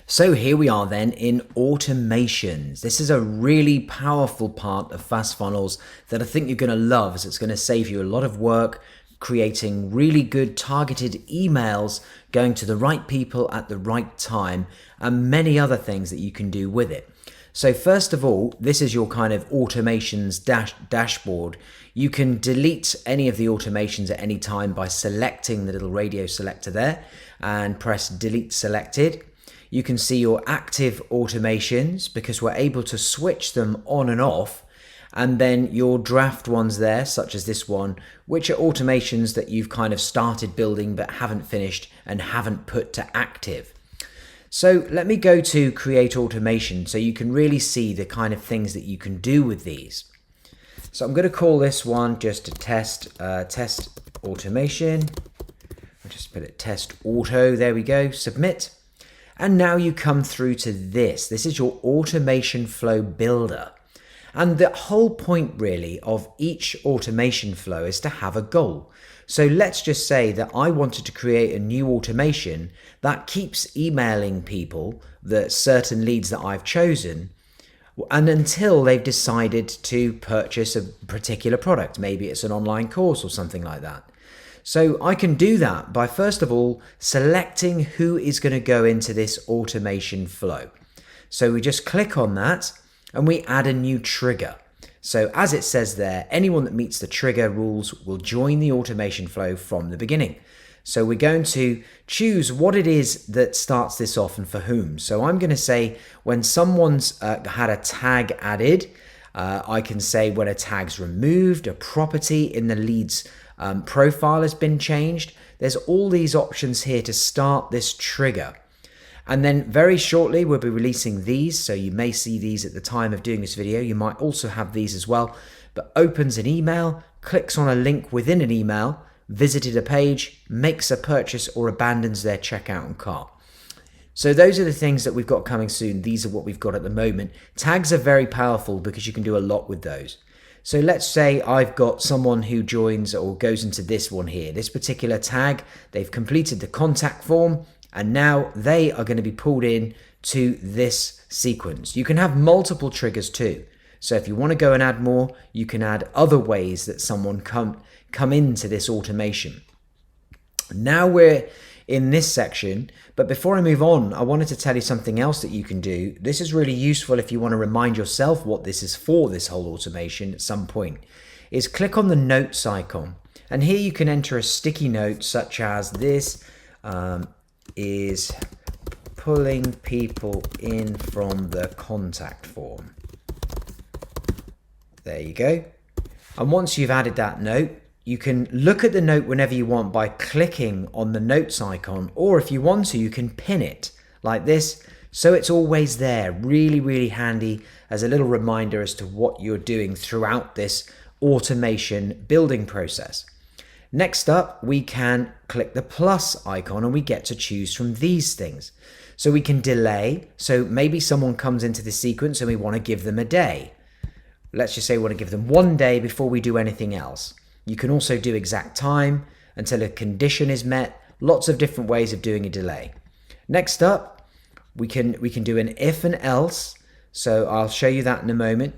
So here we are then in automations. This is a really powerful part of fast funnels that I think you're going to love, as it's going to save you a lot of work creating really good targeted emails, going to the right people at the right time, and many other things that you can do with it. So first of all, this is your kind of automations dashboard. You can delete any of the automations at any time by selecting the little radio selector there and press delete selected. You can see your active automations because we're able to switch them on and off, and then your draft ones there, such as this one, which are automations that you've kind of started building but haven't finished and haven't put to active. So let me go to create automation so you can really see the kind of things that you can do with these. So I'm going to call this one just a test automation. I'll just put it test auto. There we go. Submit. And now you come through to this. This is your automation flow builder. And the whole point really of each automation flow is to have a goal. So let's just say that I wanted to create a new automation that keeps emailing people the certain leads that I've chosen, and until they've decided to purchase a particular product. Maybe it's an online course or something like that. So I can do that by first of all selecting who is going to go into this automation flow. So we just click on that and we add a new trigger. So as it says there, anyone that meets the trigger rules will join the automation flow from the beginning. So we're going to choose what it is that starts this off and for whom. So I'm going to say when someone's had a tag added, I can say when a tag's removed, a property in the leads profile has been changed. There's all these options here to start this trigger. And then very shortly we'll be releasing these, so you may see these at the time of doing this video. You might also have these as well. But opens an email, clicks on a link within an email, visited a page, makes a purchase, or abandons their checkout and cart. So those are the things that we've got coming soon. These are what we've got at the moment. Tags are very powerful because you can do a lot with those. So let's say I've got someone who joins or goes into this one here, this particular tag. They've completed the contact form and now they are going to be pulled in to this sequence. You can have multiple triggers too. So if you want to go and add more, you can add other ways that someone come into this automation. Now we're in this section, but before I move on, I wanted to tell you something else that you can do. This is really useful if you want to remind yourself what this is for, this whole automation at some point, is click on the notes icon. And here you can enter a sticky note such as this is pulling people in from the contact form. There you go. And once you've added that note, you can look at the note whenever you want by clicking on the notes icon, or if you want to, you can pin it like this, so it's always there. Really, really handy as a little reminder as to what you're doing throughout this automation building process. Next up, we can click the plus icon and we get to choose from these things. So we can delay. So maybe someone comes into the sequence and we want to give them a day. Let's just say we want to give them 1 day before we do anything else. You can also do exact time until a condition is met. Lots of different ways of doing a delay. Next up, we can do an if and else. So I'll show you that in a moment.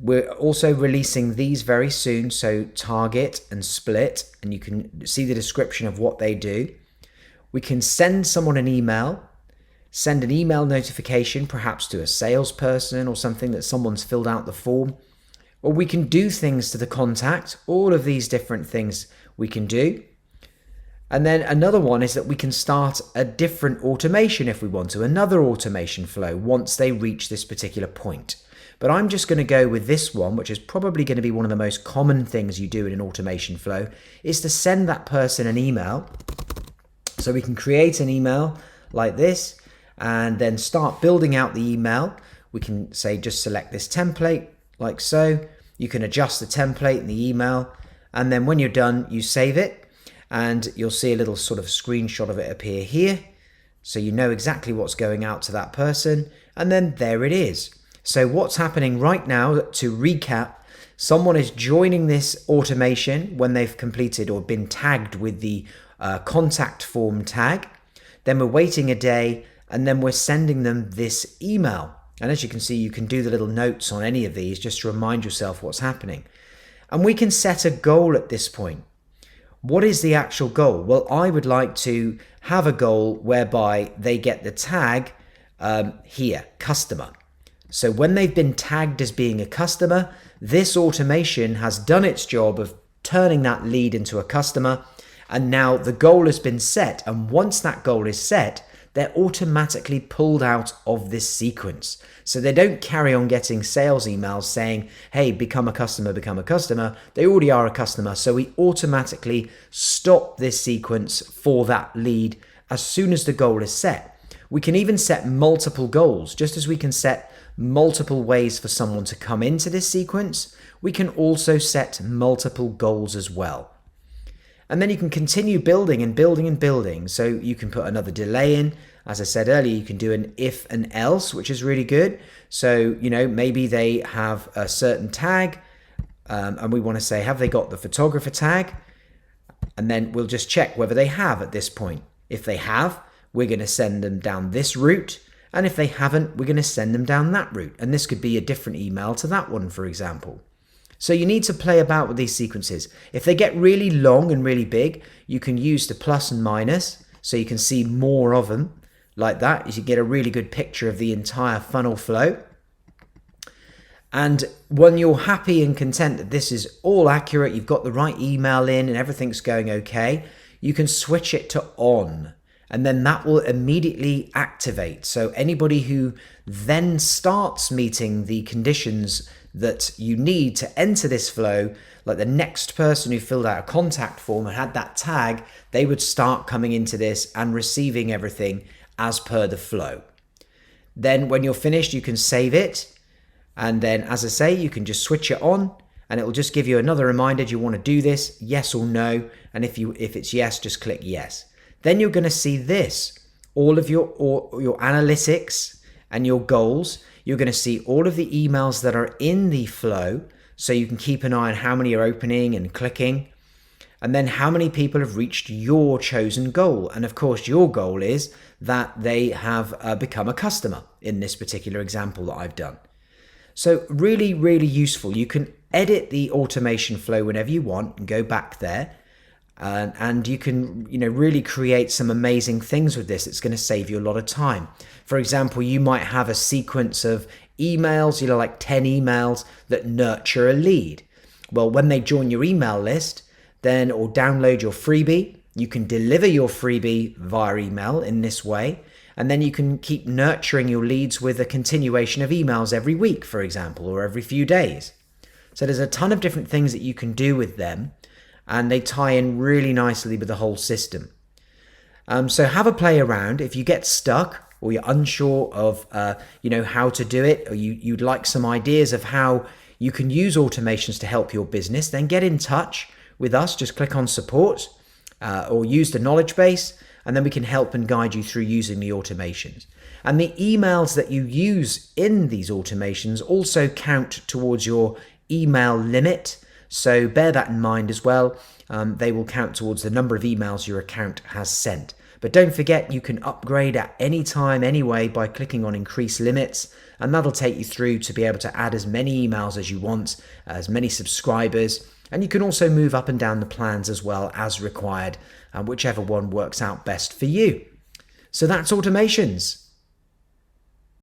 We're also releasing these very soon. So target and split, and you can see the description of what they do. We can send someone an email, send an email notification, perhaps to a salesperson or something that someone's filled out the form. Or we can do things to the contact. All of these different things we can do. And then another one is that we can start a different automation if we want to, another automation flow once they reach this particular point. But I'm just going to go with this one, which is probably going to be one of the most common things you do in an automation flow, is to send that person an email. So we can create an email like this and then start building out the email. We can say just select this template like so. You can adjust the template in the email, and then when you're done, you save it, and you'll see a little sort of screenshot of it appear here. So you know exactly what's going out to that person, and then there it is. So what's happening right now, to recap, someone is joining this automation when they've completed or been tagged with the contact form tag. Then we're waiting a day, and then we're sending them this email. And as you can see, you can do the little notes on any of these just to remind yourself what's happening. And we can set a goal at this point. What is the actual goal? Well, I would like to have a goal whereby they get the tag here, customer. So when they've been tagged as being a customer, this automation has done its job of turning that lead into a customer. And now the goal has been set. And once that goal is set, they're automatically pulled out of this sequence. So they don't carry on getting sales emails saying, hey, become a customer, become a customer. They already are a customer. So we automatically stop this sequence for that lead as soon as the goal is set. We can even set multiple goals. Just as we can set multiple ways for someone to come into this sequence, we can also set multiple goals as well. And then you can continue building and building and building. So you can put another delay in. As I said earlier, you can do an if and else, which is really good. So, maybe they have a certain tag and we want to say, have they got the photographer tag? And then we'll just check whether they have at this point. If they have, we're going to send them down this route. And if they haven't, we're going to send them down that route. And this could be a different email to that one, for example. So you need to play about with these sequences. If they get really long and really big, you can use the plus and minus so you can see more of them like that. You get a really good picture of the entire funnel flow. And when you're happy and content that this is all accurate, you've got the right email in and everything's going okay, you can switch it to on. And then that will immediately activate. So anybody who then starts meeting the conditions that you need to enter this flow, like the next person who filled out a contact form and had that tag, they would start coming into this and receiving everything as per the flow. Then when you're finished, you can save it. And then, as I say, you can just switch it on and it will just give you another reminder. Do you want to do this? Yes or no? And if it's yes, just click yes. Then you're going to see this, all of your analytics and your goals. You're going to see all of the emails that are in the flow, so you can keep an eye on how many are opening and clicking, and then how many people have reached your chosen goal. And of course, your goal is that they have become a customer in this particular example that I've done. So really, really useful. You can edit the automation flow whenever you want and go back there. And you can, really create some amazing things with this. It's going to save you a lot of time. For example, you might have a sequence of emails, like 10 emails that nurture a lead. Well, when they join your email list, then or download your freebie, you can deliver your freebie via email in this way. And then you can keep nurturing your leads with a continuation of emails every week, for example, or every few days. So there's a ton of different things that you can do with them. And they tie in really nicely with the whole system. So have a play around. If you get stuck or you're unsure of how to do it, or you'd like some ideas of how you can use automations to help your business, then get in touch with us. Just click on support or use the knowledge base, and then we can help and guide you through using the automations. And the emails that you use in these automations also count towards your email limit. So bear that in mind as well. They will count towards the number of emails your account has sent. But don't forget, you can upgrade at any time anyway by clicking on increase limits, and that'll take you through to be able to add as many emails as you want, as many subscribers, and you can also move up and down the plans as well as required, whichever one works out best for you. So that's automations.